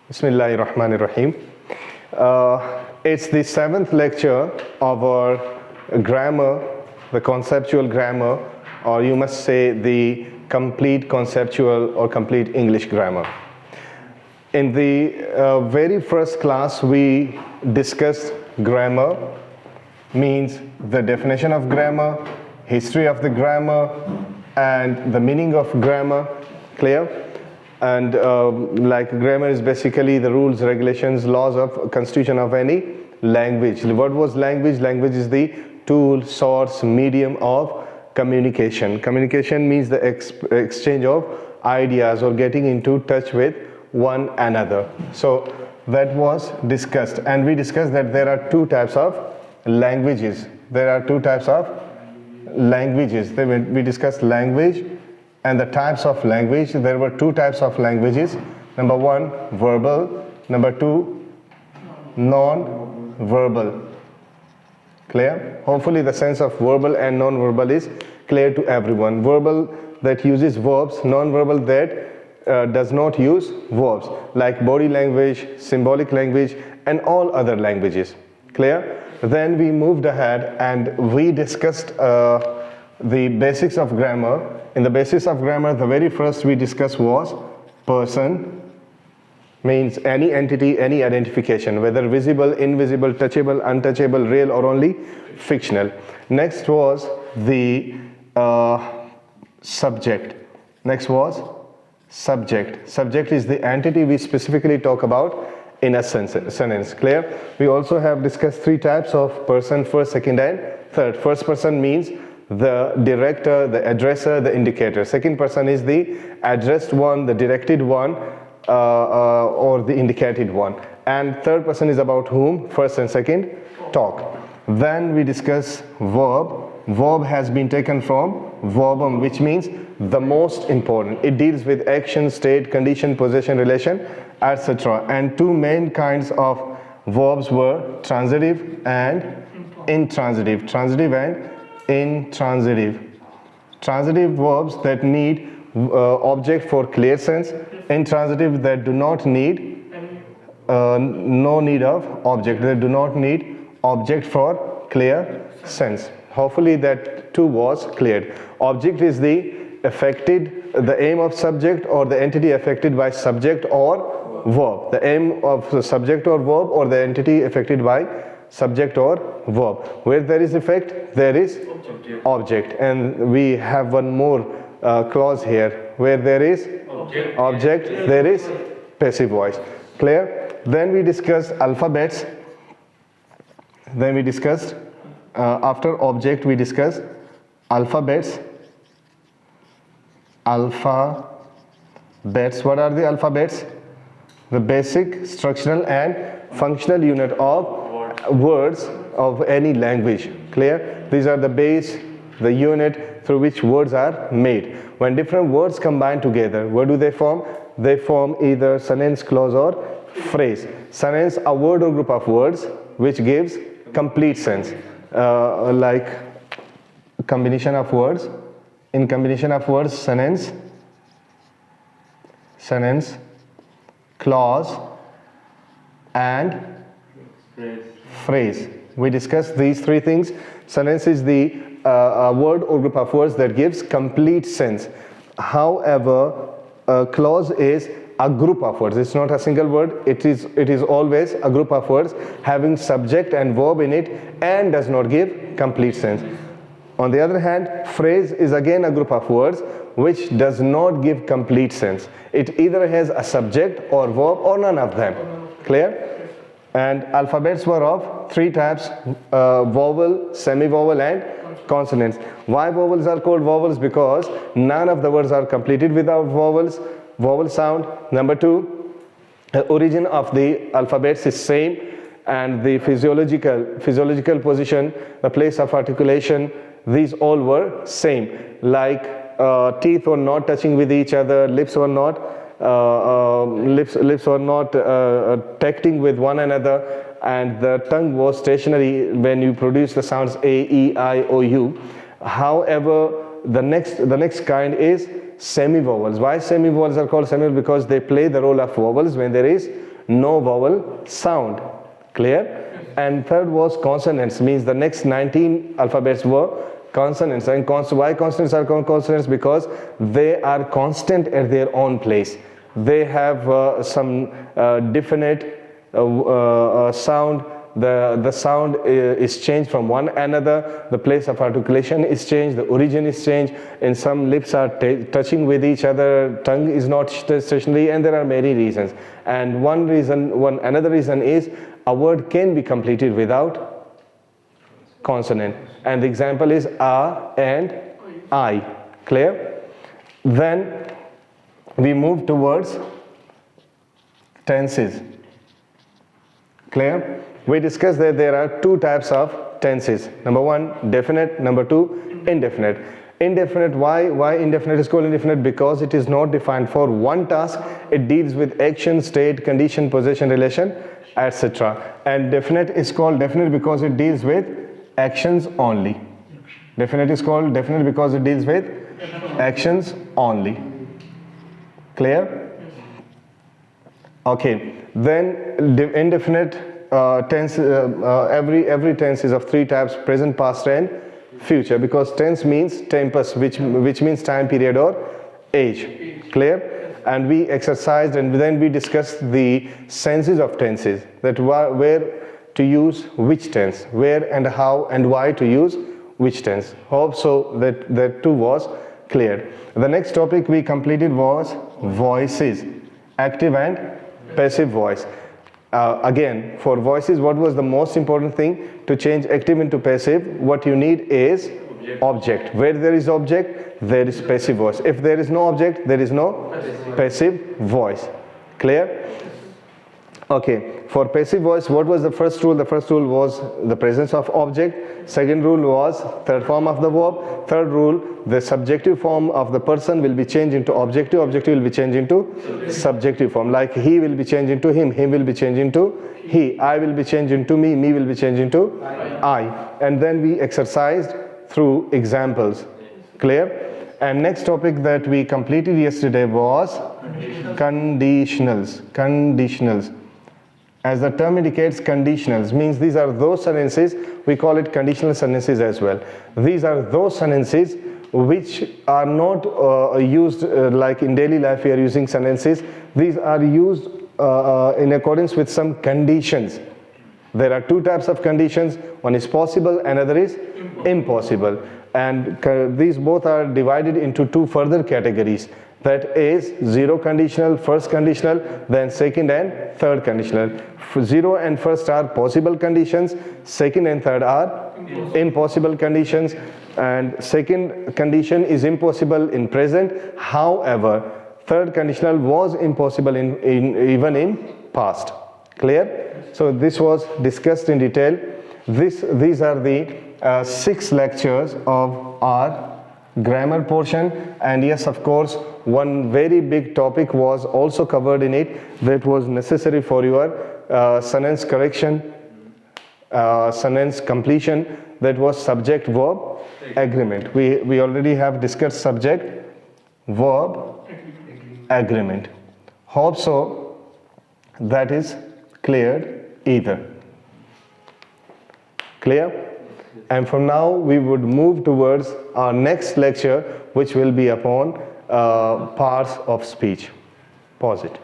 Bismillahirrahmanirrahim. It's the 7th lecture of our grammar, the conceptual grammar, or you must say the complete conceptual or complete English grammar. In the very first class, we discussed grammar, means the definition of grammar, history of the grammar, and the meaning of grammar. Clear? And like grammar is basically the rules, regulations, laws of constitution of any language. What was language? Language is the tool, source, medium of communication. Communication means the exchange of ideas or getting into touch with one another. So that was discussed, and we discussed that there are two types of languages. There are two types of languages. We discussed language and the types of language. There were two types of languages. Number one, verbal. Number two, non-verbal. Clear? Hopefully the sense of verbal and non-verbal is clear to everyone. Verbal that uses verbs, non-verbal that does not use verbs, like body language, symbolic language, and all other languages. Clear? Then we moved ahead and we discussed the basics of grammar. In the basics of grammar, the very first we discussed was person, means any entity, any identification, whether visible, invisible, touchable, untouchable, real, or only fictional. Next was the subject. Next was subject. Subject is the entity we specifically talk about in a sentence. Clear? We also have discussed three types of person: first, second, and third. First person means the director, the addresser, the indicator. Second person is the addressed one, the directed one, or the indicated one. And third person is about whom first and second talk. Then we discuss verb. Verb has been taken from verbum, which means the most important. It deals with action, state, condition, possession, relation, etc. And two main kinds of verbs were transitive and intransitive. Transitive and intransitive. Transitive verbs that need object for clear sense. Intransitive that do not need no need of object. They do not need object for clear sense. Hopefully that too was cleared. Object is the aim of subject or the entity affected by subject or verb. The aim of the subject or verb or the entity affected by subject or verb. Where there is effect, there is object. And we have one more clause here. Where there is object, there is passive voice. Clear? Then we discussed alphabets. Then we discussed after object we discussed alphabets. Alphabets. What are the alphabets? The basic structural and functional unit of words of any language. Clear? These are the base, the unit through which words are made. When different words combine together, what do they form? They form either sentence, clause, or phrase. Sentence, a word or group of words which gives complete sense, like combination of words. In combination of words, sentence, clause, and phrase. We discussed these three things. Sentence is the word or group of words that gives complete sense. However, a clause is a group of words. It's not a single word. It is always a group of words having subject and verb in it and does not give complete sense. On the other hand, phrase is again a group of words which does not give complete sense. It either has a subject or verb or none of them. Clear? And alphabets were of three types: vowel, semi-vowel, and consonants. Why vowels are called vowels? Because none of the words are completed without vowel sound. Number two, the origin of the alphabets is same, and the physiological position, the place of articulation, these all were same. Like teeth were not touching with each other, lips were not tacting with one another, and the tongue was stationary when you produce the sounds A, E, I, O, U. However, the next kind is semi-vowels. Why semi-vowels are called semi-vowels? Because they play the role of vowels when there is no vowel sound. Clear? And third was consonants, means the next 19 alphabets were consonants. And why consonants are called consonants? Because they are constant at their own place. They have some definite sound. The sound is changed from one another. The place of articulation is changed. The origin is changed. And some lips are touching with each other. Tongue is not stationary, and there are many reasons. And another reason is a word can be completed without consonant. And the example is a and I. Clear? Then we move towards tenses. Clear? We discussed that there are two types of tenses. Number one, definite. Number two, indefinite. Indefinite, why indefinite is called indefinite? Because it is not defined for one task. It deals with action, state, condition, possession, relation, etc. And definite is called definite because it deals with actions only. Definite is called definite because it deals with actions only. Clear? Okay. Then indefinite tense, every tense is of three types: present, past, and future. Because tense means tempus, which means time period or age. Clear? And we exercised and then we discussed the senses of tenses, that where to use which tense, where and how and why to use which tense. Hope so that too was clear. The next topic we completed was voices, active and passive voice. Again, for voices, what was the most important thing? To change active into passive, what you need is object. Where there is object, there is passive voice. If there is no object, there is no passive voice. Clear? Okay, for passive voice, what was the first rule? The first rule was the presence of object. Second rule was third form of the verb. Third rule, the subjective form of the person will be changed into objective. Objective will be changed into subjective form. Like he will be changed into him. Him will be changed into he. I will be changed into me. Me will be changed into I. And then we exercised through examples. Clear? And next topic that we completed yesterday was conditionals. Conditionals. As the term indicates, conditionals means these are those sentences, we call it conditional sentences as well. These are those sentences which are not used like in daily life we are using sentences. These are used in accordance with some conditions. There are two types of conditions. One is possible, another is impossible. And these both are divided into two further categories. That is zero conditional, first conditional, then second and third conditional. Zero and first are possible conditions, second and third are impossible conditions, and second condition is impossible in present. However, third conditional was impossible even in past. Clear? So this was discussed in detail. These are the 6 lectures of our grammar portion, and yes, of course, one very big topic was also covered in it that was necessary for your sentence correction, sentence completion, that was subject verb agreement. We already have discussed subject verb agreement. Hope so that is cleared either. Clear? And from now we would move towards our next lecture, which will be upon parts of speech. Pause it.